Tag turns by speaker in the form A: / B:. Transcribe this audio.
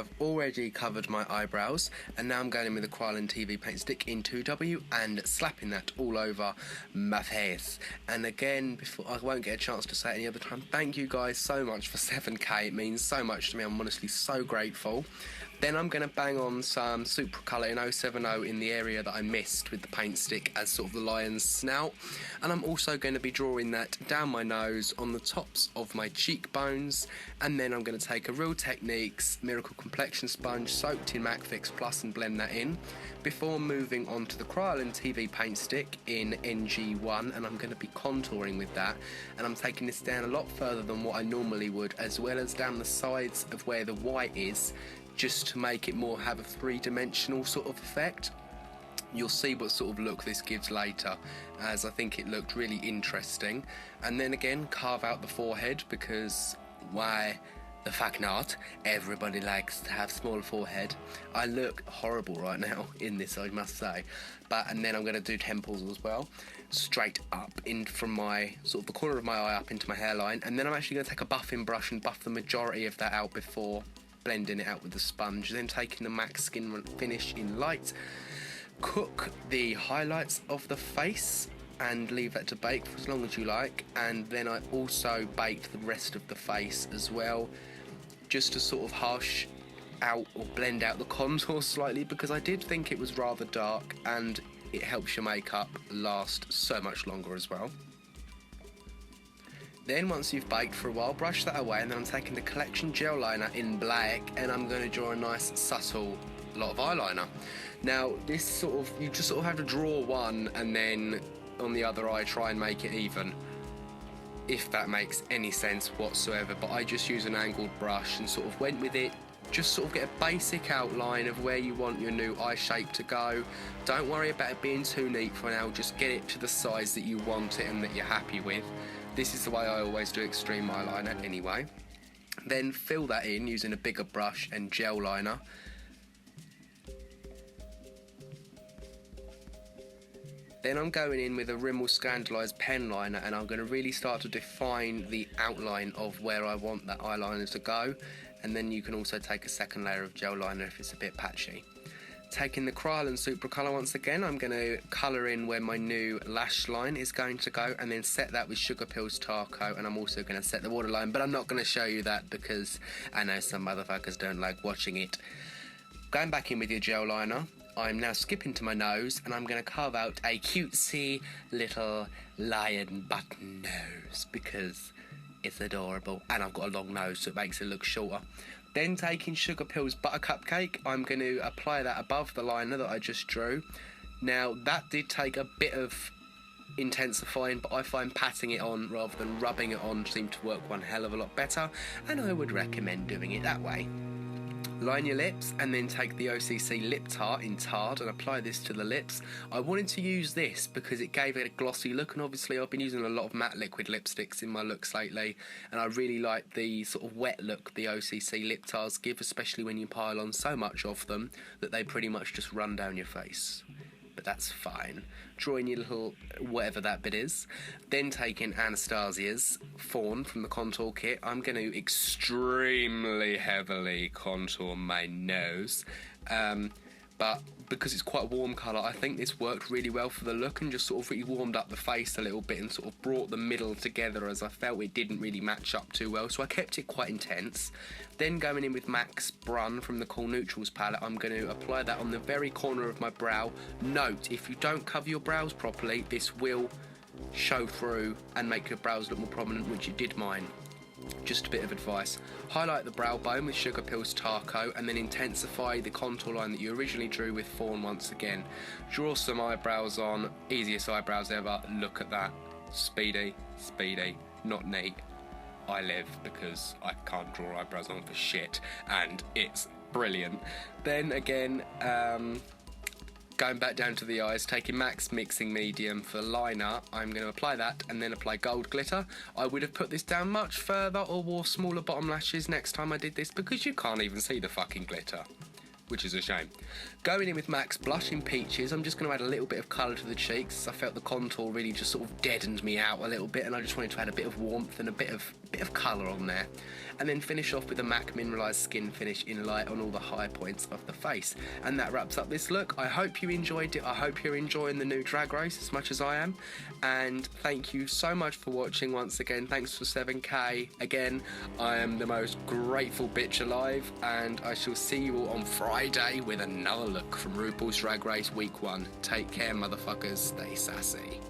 A: I've already covered my eyebrows, and now I'm going in with the Krylon TV paint stick in 2W and slapping that all over my face. And again, before I won't get a chance to say it any other time, thank you guys so much for 7k. It means so much to me. I'm honestly so grateful. Then I'm going to bang on some Super Colour in 070 in the area that I missed with the paint stick as sort of the lion's snout. And I'm also going to be drawing that down my nose, on the tops of my cheekbones. And then I'm going to take a Real Techniques Miracle Complexion Sponge soaked in MAC Fix Plus and blend that in. Before moving on to the Krylon TV paint stick in NG1, and I'm going to be contouring with that. And I'm taking this down a lot further than what I normally would, as well as down the sides of where the white is, just to make it more have a three-dimensional sort of effect. You'll see what sort of look this gives later, as I think it looked really interesting. And then again, carve out the forehead, because why the fuck not? Everybody likes to have small forehead. I look horrible right now in this, I must say. And then I'm going to do temples as well, straight up in from my sort of the corner of my eye up into my hairline. And then I'm actually going to take a buffing brush and buff the majority of that out before blending it out with the sponge. Then taking the MAC Skin Finish in light, cook the highlights of the face and leave that to bake for as long as you like. And then I also baked the rest of the face as well, just to sort of harsh out or blend out the contour slightly, because I did think it was rather dark, and it helps your makeup last so much longer as well. Then once you've baked for a while, brush that away, and then I'm taking the Collection gel liner in black, and I'm going to draw a nice subtle lot of eyeliner. Now this sort of, you just sort of have to draw one and then on the other eye try and make it even, if that makes any sense whatsoever. But I just use an angled brush and sort of went with it, just sort of get a basic outline of where you want your new eye shape to go. Don't worry about it being too neat for now, just get it to the size that you want it and that you're happy with. This is the way I always do extreme eyeliner anyway. Then fill that in using a bigger brush and gel liner. Then I'm going in with a Rimmel Scandalised pen liner, and I'm going to really start to define the outline of where I want that eyeliner to go. And then you can also take a second layer of gel liner if it's a bit patchy. Taking the Krylon Super Colour once again, I'm going to colour in where my new lash line is going to go, and then set that with Sugar Pills Tar Coat. And I'm also going to set the waterline, but I'm not going to show you that because I know some motherfuckers don't like watching it. Going back in with your gel liner, I'm now skipping to my nose, and I'm going to carve out a cutesy little lion button nose because it's adorable, and I've got a long nose so it makes it look shorter. Then taking Sugar Pills Buttercup Cake, I'm going to apply that above the liner that I just drew. Now that did take a bit of intensifying, but I find patting it on rather than rubbing it on seemed to work one hell of a lot better, and I would recommend doing it that way. Line your lips, and then take the OCC Lip Tart in Tard and apply this to the lips. I wanted to use this because it gave it a glossy look, and obviously I've been using a lot of matte liquid lipsticks in my looks lately, and I really like the sort of wet look the OCC Lip Tarts give, especially when you pile on so much of them that they pretty much just run down your face. But that's fine. Drawing your little whatever that bit is. Then taking Anastasia's Fawn from the contour kit, I'm going to extremely heavily contour my nose. But because it's quite a warm colour, I think this worked really well for the look and just sort of really warmed up the face a little bit and sort of brought the middle together, as I felt it didn't really match up too well, so I kept it quite intense. Then going in with Max Brun from the Cool Neutrals palette, I'm going to apply that on the very corner of my brow. Note, if you don't cover your brows properly, this will show through and make your brows look more prominent, which it did mine. Just a bit of advice. Highlight the brow bone with Sugar Pills Tar Coat, and then intensify the contour line that you originally drew with Fawn once again. Draw some eyebrows on, easiest eyebrows ever, look at that. Speedy, not neat. I live because I can't draw eyebrows on for shit, and it's brilliant. Then again, going back down to the eyes, taking Max Mixing Medium for liner, I'm going to apply that and then apply gold glitter. I would have put this down much further or wore smaller bottom lashes next time I did this because you can't even see the fucking glitter. which is a shame. Going in with MAC's Blush in Peaches, I'm just going to add a little bit of colour to the cheeks. I felt the contour really just sort of deadened me out a little bit, and I just wanted to add a bit of warmth and a bit of colour on there. And then finish off with the MAC Mineralised Skin Finish in light on all the high points of the face. And that wraps up this look. I hope you enjoyed it. I hope you're enjoying the new Drag Race as much as I am. And thank you so much for watching once again. Thanks for 7K. Again, I am the most grateful bitch alive, and I shall see you all on Friday with another look from RuPaul's Drag Race Week 1. Take care, motherfuckers. Stay sassy.